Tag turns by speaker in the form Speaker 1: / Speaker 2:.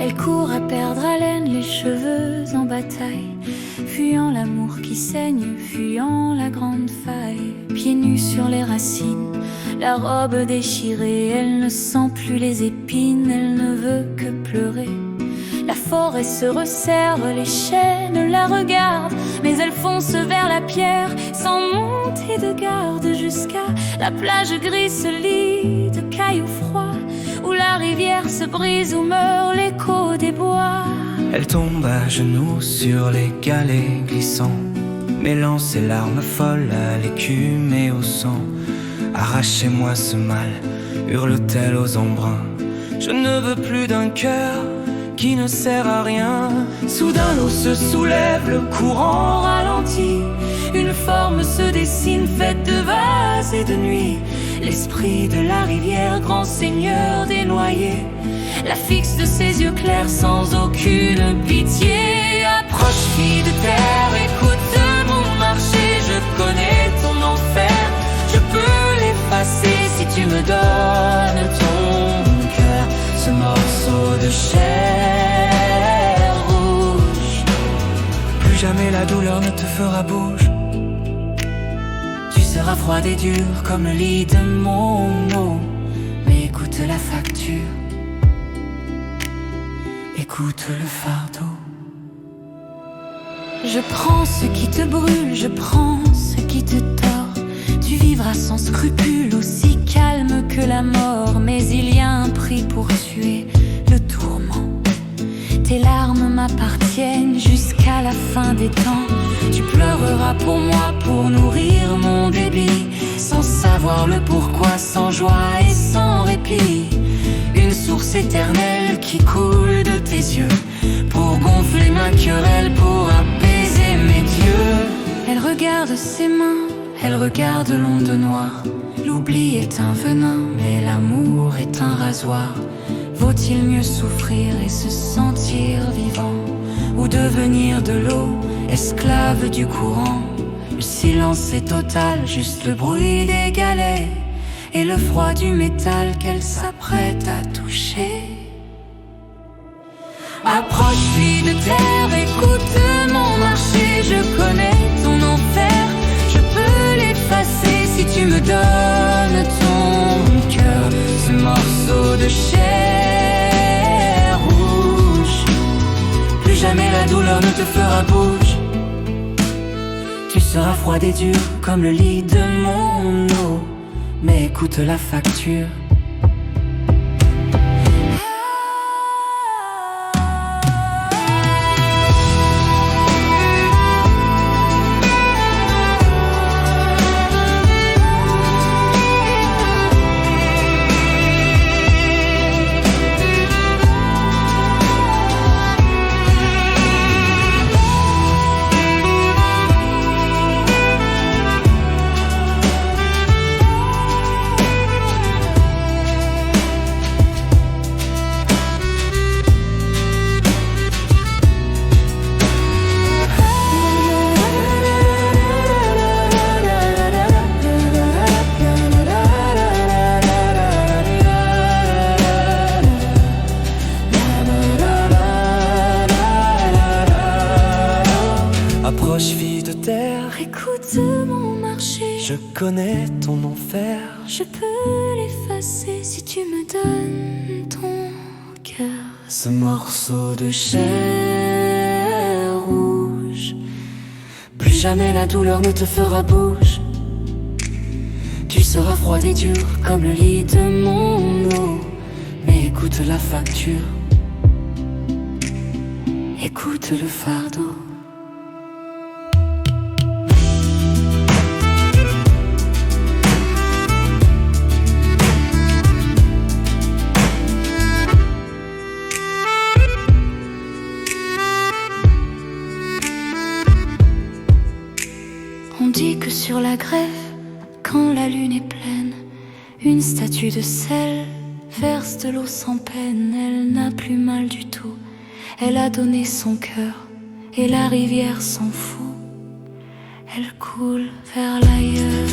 Speaker 1: Elle court à perdre haleine, les cheveux en bataille, fuyant l'amour qui saigne, fuyant la grande faille. Pieds nus sur les racines, la robe déchirée, elle ne sent plus les épines, elle ne veut que pleurer. La forêt se resserre, les chênes la regardent, mais elle fonce vers la pierre, sans monter de garde, jusqu'à la plage grise, ce lit de cailloux froids, où la rivière se brise, où meurt l'écho des bois.
Speaker 2: Elle tombe à genoux sur les galets glissants, mêlant ses larmes folles à l'écume et au sang. Arrachez-moi ce mal, hurle-t-elle aux embruns. Je ne veux plus d'un cœur qui ne sert à rien. Soudain l'eau se soulève, le courant ralentit. Une forme se dessine, faite de vases et de nuit. L'esprit de la rivière, grand seigneur des noyers, la fixe de ses yeux clairs sans aucune pitié. Approche, fille de terre, écoute mon marché. Je connais ton enfer, je peux l'effacer si tu me donnes ton cœur, ce morceau de chair rouge. Plus jamais la douleur ne te fera bouge. Tu seras froide et dur comme le lit de mon eau. Mais écoute la facture, écoute le fardeau.
Speaker 1: Je prends ce qui te brûle, je prends ce qui te tord. Tu vivras sans scrupule, aussi calme que la mort. Mais il y a un prix pour tuer le tourment. Tes larmes m'appartiennent jusqu'à la fin des temps. Tu pleureras pour moi, pour nourrir mon débit, sans savoir le pourquoi, sans joie et sans répit. Une source éternelle qui coule de tes yeux, pour gonfler ma querelle, pour apaiser mes dieux. Elle regarde ses mains, elle regarde l'onde noire. L'oubli est un venin, mais l'amour est un rasoir. Vaut-il mieux souffrir et se sentir vivant, ou devenir de l'eau, esclave du courant? Le silence est total, juste le bruit des galets et le froid du métal qu'elle s'apprête à toucher. Approche, fille de terre, écoute mon marché. Je connais ton enfer, je peux l'effacer si tu me donnes ton cœur, ce morceau de chair rouge. Plus jamais la douleur ne te fera bouge. Tu seras froide et dur comme le lit de mon eau. Mais écoute la facture, fille de terre, écoute mon marché.
Speaker 2: Je connais ton enfer,
Speaker 1: je peux l'effacer si tu me donnes ton cœur,
Speaker 2: ce morceau de chair rouge. Plus jamais la douleur ne te fera bouge. Tu seras froide et dur comme le lit de mon eau. Mais écoute la facture, écoute le fardeau.
Speaker 1: On dit que sur la grève, quand la lune est pleine, une statue de sel verse de l'eau sans peine. Elle n'a plus mal du tout, elle a donné son cœur, et la rivière s'en fout. Elle coule vers l'ailleurs.